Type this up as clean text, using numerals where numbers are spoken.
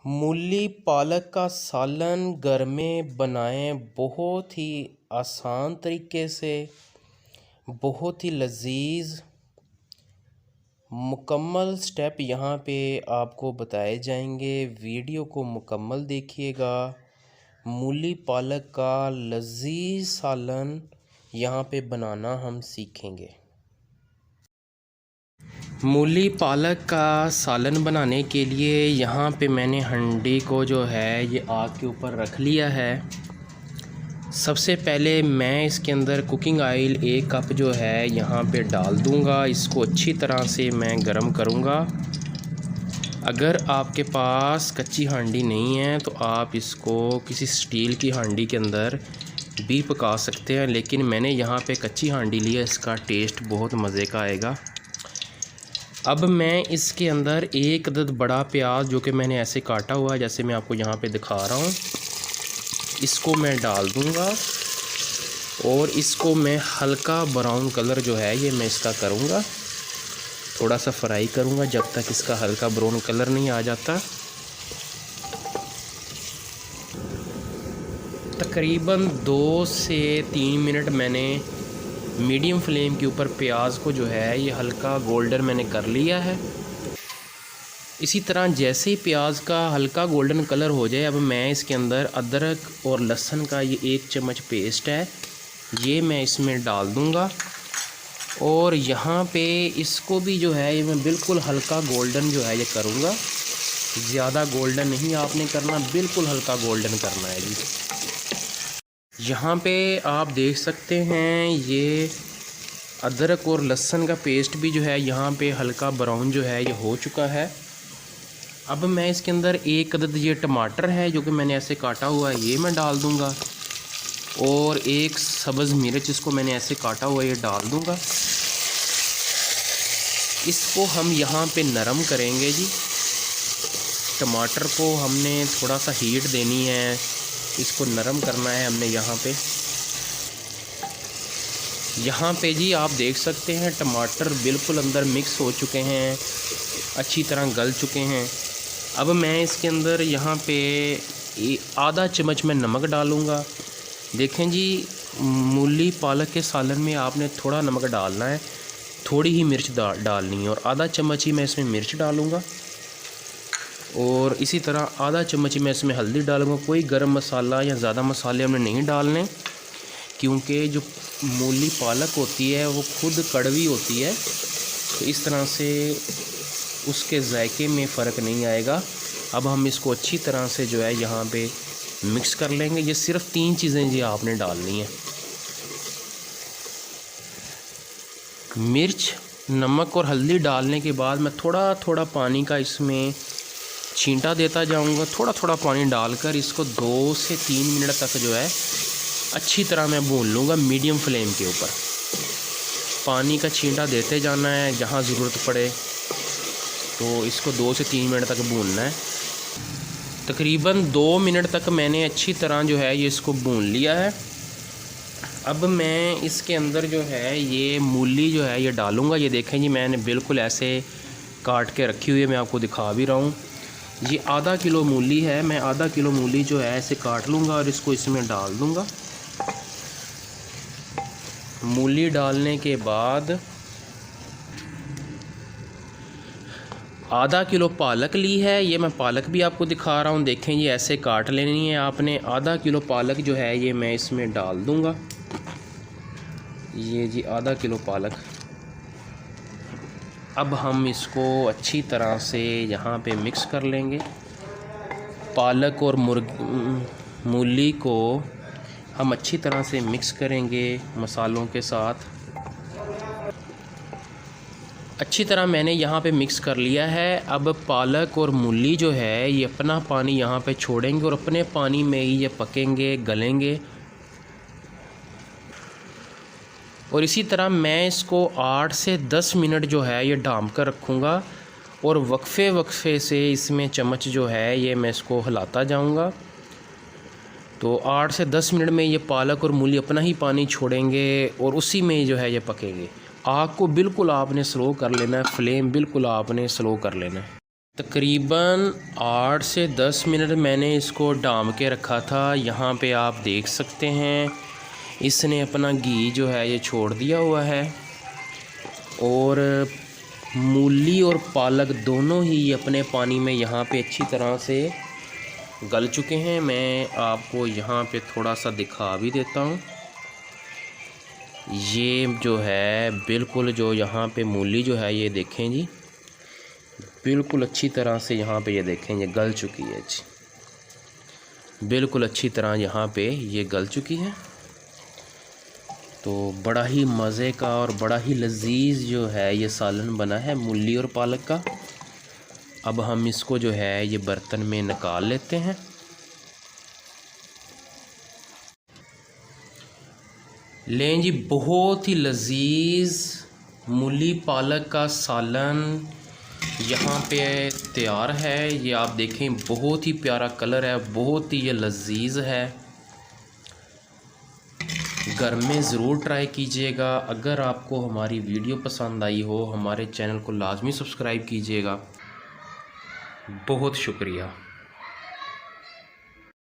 मूली पालक का सालन घर में बनाएं बहुत ही आसान तरीके से, बहुत ही लजीज। मुकम्मल स्टेप यहाँ पे आपको बताए जाएंगे। वीडियो को मुकम्मल देखिएगा। मूली पालक का लजीज सालन यहाँ पे बनाना हम सीखेंगे। मूली पालक का सालन बनाने के लिए यहाँ पे मैंने हंडी को जो है ये आग के ऊपर रख लिया है। सबसे पहले मैं इसके अंदर कुकिंग ऑयल 1 कप जो है यहाँ पे डाल दूँगा। इसको अच्छी तरह से मैं गरम करूँगा। अगर आपके पास कच्ची हांडी नहीं है तो आप इसको किसी स्टील की हांडी के अंदर भी पका सकते हैं, लेकिन मैंने यहाँ पे कच्ची हांडी ली है। इसका टेस्ट बहुत मज़े का आएगा। अब मैं इसके अंदर 1 अदद बड़ा प्याज जो कि मैंने ऐसे काटा हुआ है, जैसे मैं आपको यहाँ पे दिखा रहा हूँ, इसको मैं डाल दूँगा और इसको मैं हल्का ब्राउन कलर जो है ये मैं इसका करूँगा। थोड़ा सा फ्राई करूँगा जब तक इसका हल्का ब्राउन कलर नहीं आ जाता। तकरीबन 2 से 3 मिनट मैंने मीडियम फ्लेम के ऊपर प्याज को जो है ये हल्का गोल्डन मैंने कर लिया है। इसी तरह जैसे ही प्याज का हल्का गोल्डन कलर हो जाए, अब मैं इसके अंदर अदरक और लहसुन का ये 1 चम्मच पेस्ट है ये मैं इसमें डाल दूँगा। और यहाँ पे इसको भी जो है ये मैं बिल्कुल हल्का गोल्डन जो है ये करूँगा। ज़्यादा गोल्डन नहीं आपने करना, बिल्कुल हल्का गोल्डन करना है जी। यहाँ पे आप देख सकते हैं ये अदरक और लहसुन का पेस्ट भी जो है यहाँ पे हल्का ब्राउन जो है ये हो चुका है। अब मैं इसके अंदर 1 अदद ये टमाटर है जो कि मैंने ऐसे काटा हुआ है ये मैं डाल दूँगा। और 1 सब्ज़ मिर्च इसको मैंने ऐसे काटा हुआ ये डाल दूँगा। इसको हम यहाँ पे नरम करेंगे जी। टमाटर को हमने थोड़ा सा हीट देनी है, इसको नरम करना है हमने। यहाँ पे जी आप देख सकते हैं टमाटर बिल्कुल अंदर मिक्स हो चुके हैं, अच्छी तरह गल चुके हैं। अब मैं इसके अंदर यहाँ पे आधा चम्मच में नमक डालूँगा। देखें जी, मूली पालक के सालन में आपने थोड़ा नमक डालना है, थोड़ी ही मिर्च डालनी है, और आधा चम्मच ही मैं इसमें मिर्च डालूँगा। और इसी तरह आधा चम्मच मैं इसमें हल्दी डालूँगा। कोई गरम मसाला या ज़्यादा मसाले हमने नहीं डालने, क्योंकि जो मूली पालक होती है वो खुद कड़वी होती है, तो इस तरह से उसके जायके में फ़र्क नहीं आएगा। अब हम इसको अच्छी तरह से जो है यहाँ पे मिक्स कर लेंगे। ये सिर्फ 3 चीज़ें जी आपने डालनी है, मिर्च, नमक और हल्दी। डालने के बाद मैं थोड़ा थोड़ा पानी का इसमें छींटा देता जाऊंगा। थोड़ा थोड़ा पानी डालकर इसको 2 से 3 मिनट तक जो है अच्छी तरह मैं भून लूँगा मीडियम फ्लेम के ऊपर। पानी का छींटा देते जाना है, जहाँ ज़रूरत पड़े तो इसको 2 से 3 मिनट तक भूनना है। तकरीबन 2 मिनट तक मैंने अच्छी तरह जो है ये इसको भून लिया है। अब मैं इसके अंदर जो है ये मूली जो है ये डालूँगा। ये देखें जी, मैंने बिल्कुल ऐसे काट के रखी हुई है, मैं आपको दिखा भी रहा हूँ। ये आधा किलो मूली है, मैं आधा किलो मूली जो है ऐसे काट लूँगा और इसको इसमें डाल दूँगा। मूली डालने के बाद आधा किलो पालक ली है, ये मैं पालक भी आपको दिखा रहा हूँ। देखें ये ऐसे काट लेनी है आपने। आधा किलो पालक जो है ये मैं इसमें डाल दूँगा। ये जी आधा किलो पालक। अब हम इसको अच्छी तरह से यहाँ पे मिक्स कर लेंगे। पालक और मूली को हम अच्छी तरह से मिक्स करेंगे मसालों के साथ। अच्छी तरह मैंने यहाँ पे मिक्स कर लिया है। अब पालक और मूली जो है ये अपना पानी यहाँ पे छोड़ेंगे और अपने पानी में ही ये पकेंगे, गलेंगे। और इसी तरह मैं इसको 8 से 10 मिनट जो है ये ढाँप कर रखूँगा और वक्फे से इसमें चम्मच जो है ये मैं इसको हिलाता जाऊँगा। तो 8 से 10 मिनट में ये पालक और मूली अपना ही पानी छोड़ेंगे और उसी में जो है ये पकेंगे। आग को बिल्कुल आपने स्लो कर लेना है, फ्लेम बिल्कुल आपने स्लो कर लेना है। तकरीबन 8 से 10 मिनट मैंने इसको डाम के रखा था। यहाँ पे आप देख सकते हैं इसने अपना घी जो है ये छोड़ दिया हुआ है और मूली और पालक दोनों ही अपने पानी में यहाँ पे अच्छी तरह से गल चुके हैं। मैं आपको यहाँ पे थोड़ा सा दिखा भी देता हूँ। ये जो है बिल्कुल जो यहाँ पे मूली जो है ये देखें जी, बिल्कुल अच्छी तरह से यहाँ पे ये देखें ये गल चुकी है जी, बिल्कुल अच्छी तरह यहाँ पे ये गल चुकी है। तो बड़ा ही मज़े का और बड़ा ही लजीज जो है ये सालन बना है मूली और पालक का। अब हम इसको जो है ये बर्तन में निकाल लेते हैं। लें जी, बहुत ही लजीज मूली पालक का सालन यहाँ पे तैयार है। ये आप देखें बहुत ही प्यारा कलर है, बहुत ही ये लजीज है। घर में ज़रूर ट्राई कीजिएगा। अगर आपको हमारी वीडियो पसंद आई हो हमारे चैनल को लाजमी सब्सक्राइब कीजिएगा। बहुत शुक्रिया।